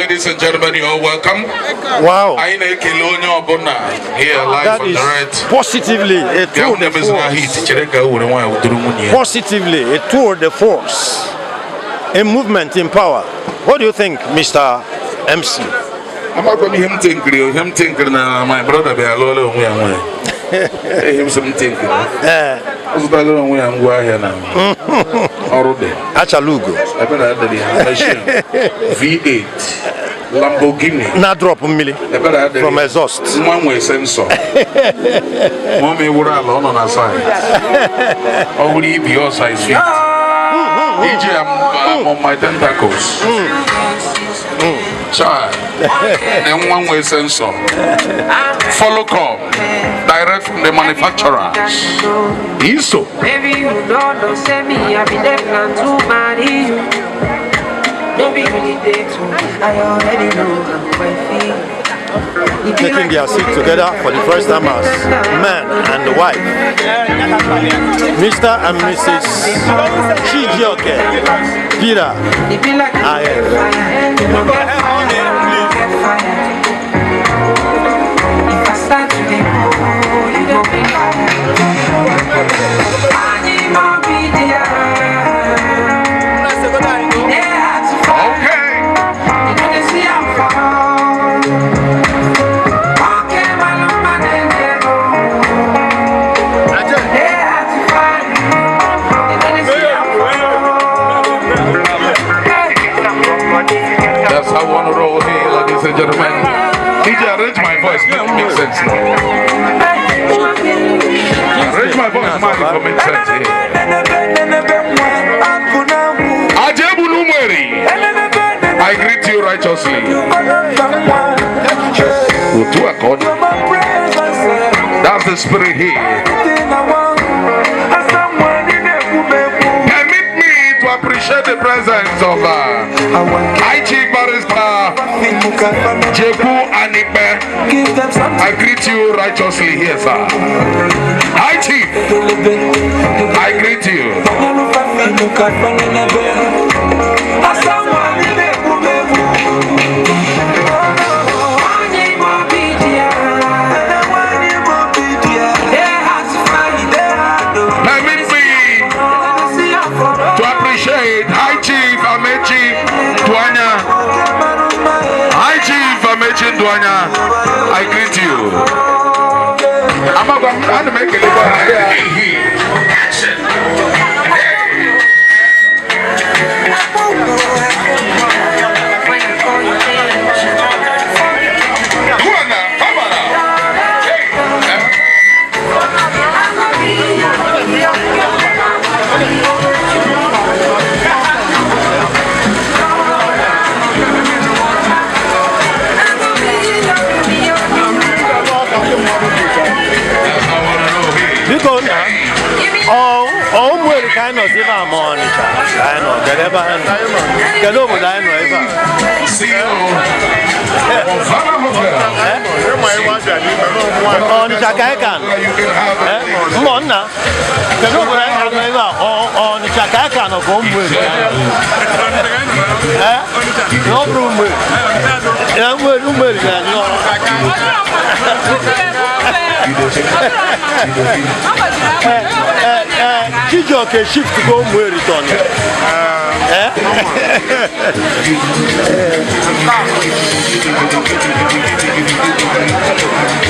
ladies and gentlemen, you are welcome. Wow. Here live That on is the red. positively a tour de force. Positively a tour de force. A movement in power. What do you think, Mr. MC? I'm not going to him thinking my brother be alone. Him some thinking. What's that long way I'm going here now? Already. Achalugo. I better have the machine. V8. Lamborghini. Na drop milli from exhaust. One way sensor. Mommy would have on our side. Or would he be your size feet? DJ, I'm on my tentacles. Child. Then one way sensor. Follow call. Direct from the manufacturers. ISO. Maybe you don't say me, I be there plan to marry you. Maybe you need it too. I already know my feet. Taking their seat together for the first time as man and wife. Mr. and Mrs. CHIJIOKE. Peter. That's how I want to roll here, ladies and gentlemen. DJ, arrange my voice, make it make sense now. Arrange my voice, make it make sense here. I greet you righteously. That's the spirit here. Permit me to appreciate the presence of Chief Barrister Jeku Anipe. I greet you righteously here, sir. Hi, Chief. I greet you. I greet you. I'm going to make a little action. I know if I'm on Onitsha. I know, whatever. Get over there, I know if I'm. Onitsha Kaikan. Mona. Get over there, I know if I'm. Onitsha Kaikan or Gombe. No room. CHIJIOKE shift to go where it on.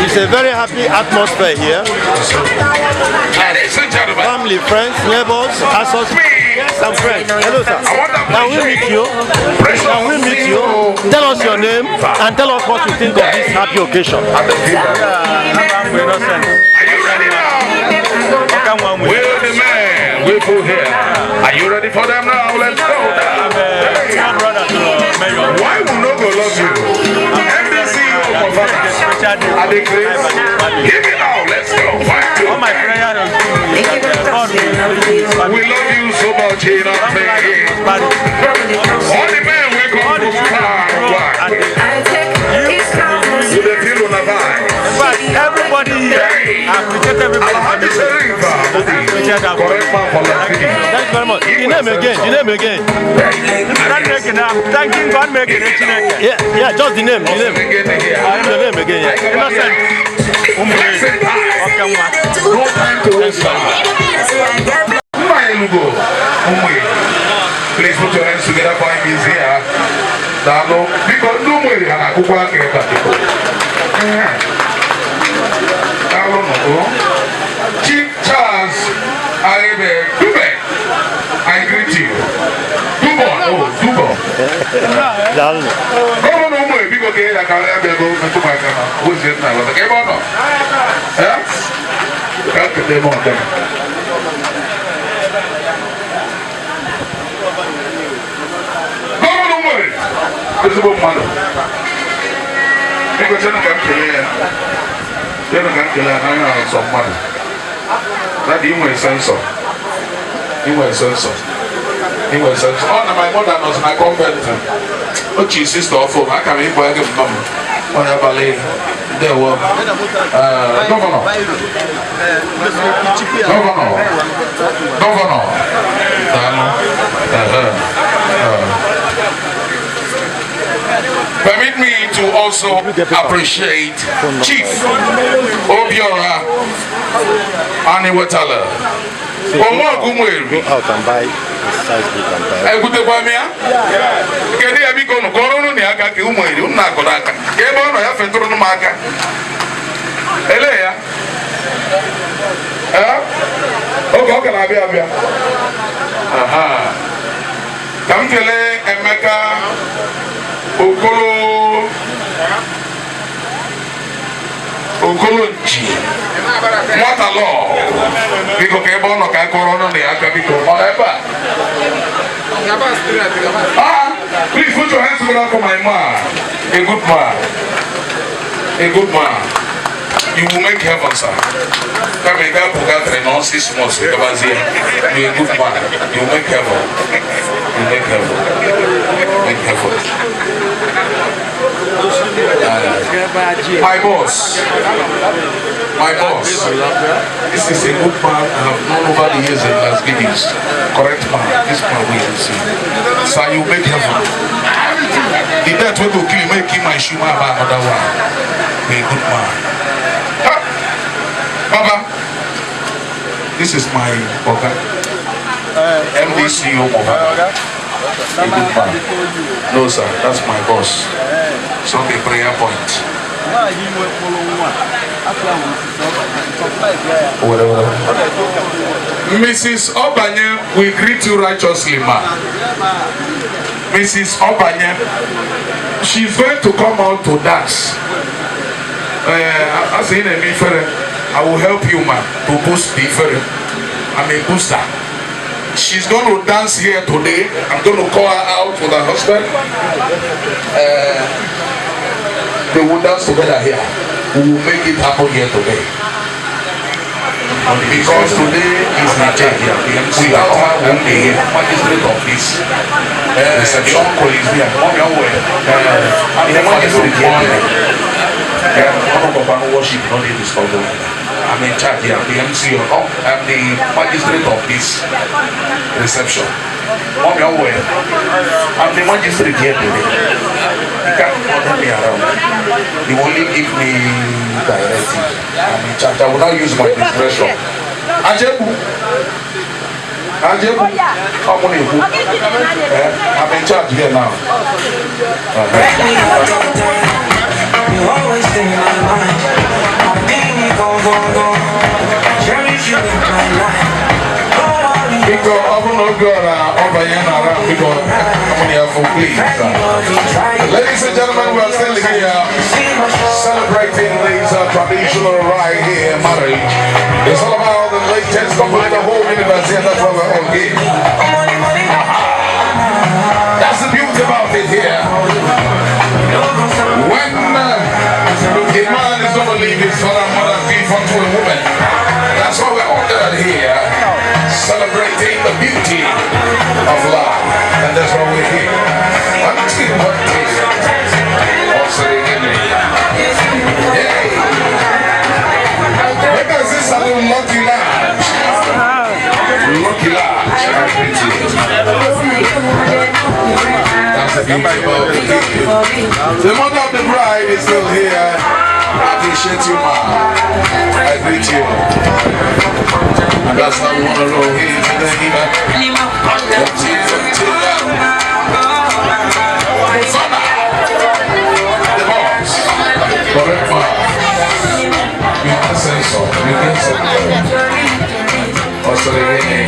It's a very happy atmosphere here. Family, friends, neighbors, associates, and friends. Hello, sir. Can we meet you? Can we meet you? Tell us your name and tell us what you think of this happy occasion. Are you ready now? We're the man. We're full here. Are you ready for them now? Let's go. Why would no go love you? MDC are the grace. Give it now. Let's go. All my prayers. We love you so much in our prayer. All the men we come to car. Everybody I appreciate everybody. Thank you very much. Your name again. Thanking God making it. Yeah, just the name. The name again. Yeah. Innocent. Please put your hands together for him. He's here. Because no way I could walk in Chief Charles, I greet you. Dubo. No more because I can't go into my camera. Who's it now? The game or not? Yeah? Can't get them on them. No more. This is about mother. Because you're not going to kill you're not going to kill I know some money. That you may censor. He was oh, my mother was my convert. Oh, she's sister of home. I can't even buy them. On a ballet. There were governor. Permit me to also appreciate Chief Obiora Aniwatala. Go out and buy the size we can buy. I could buy me. Can you be going to Corona? I got you, my room. Not going to get on. I have to throw the marker. Elea. Oh, how can I be up here? Aha. Come to Emeka Okolonji. What a law. Because Kebon or Corona, they are coming to whatever. Please put your hands together for my man. A good man. You will make heaven, sir. Come and get together in all 6 months. You're a good man. You will make heaven. My boss, this is a good man I have known over the years in Las Vegas. Correct man, this man we can see. So you make heaven. The death will kill you, make him my shoe about another one. Be a good man. Baba, this is my Oga, MDCO Mohammed. A good man. No sir, that's my boss. So the prayer point. Mrs. Obanye, we greet you righteously, ma. Mrs. Obanye, she's going to come out to dance. As in a I will help you, ma, to boost the I'm a booster. She's going to dance here today. I'm going to call her out with her husband. They will dance together here. We will make it happen here today. Because today is Nigeria. We have her one day here. Magistrate of this. The uncle is here. The magistrate here. Worship, not in this problem. I'm in charge here. The MCO. I'm the magistrate of this reception. I'm the magistrate here today. You can't order me around. You only give me directive. I'm in charge. I will not use my discretion. Ajebu. How many of you? I'm in charge here now. You always stay in my mind. I think you go. Cherish you in my life. Because I'm not good over here around because I'm here for please. Ladies and gentlemen, we are still here celebrating this traditional right here, marriage. It's all about the latest couple in the whole universe here. That's what we're all here. That's the beauty about it here. When a man is going to leave his father and mother and give unto a woman, that's why we're all gathered here, celebrating the beauty of love. And that's why we're here. Also, yay! The mother of the bride is still here. I appreciate you, ma. I greet you. And that's how we want to roll here today. The boss. Correct, ma. You can say so. You can say so. Also, again.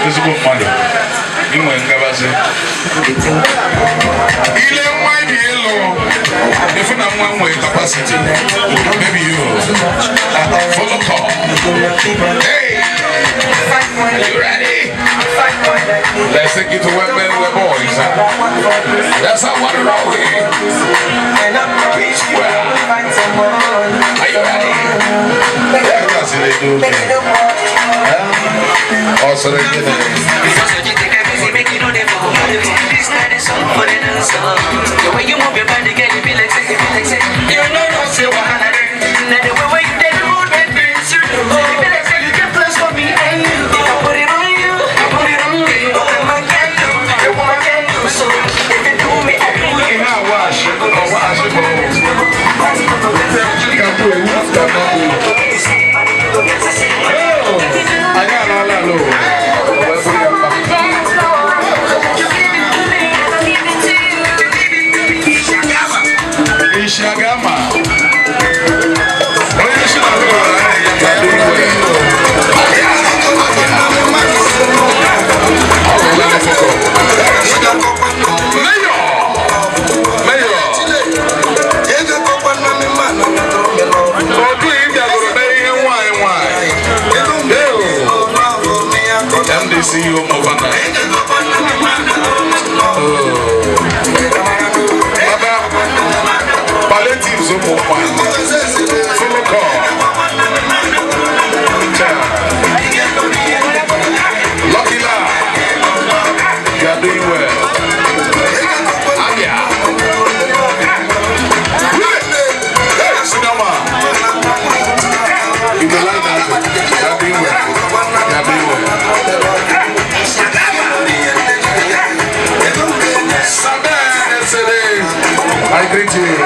This is good money. You know, if you have one way capacity, maybe you follow call. Hey, are you ready? Let's take it to where men were boys. That's how I want to roll here. Are you ready? That's what they do. Also, they did it. The way you move your body, get it, be like say, you know, no, say what I did. The way you did, that brings you. Be like say, you can plus for me and you. I put it on you, I put it on me. Oh, my can do, the woman can do. So if you do me, I do you. Now wash it, wash it. You can do it, you can do it. I got all that low. Shagama. CEO Movana. Palliatives of one. Full call. Lucky La. You are doing well. Abia. Hey, Sinama. You can like that. You are doing well. You are doing well. I greet you.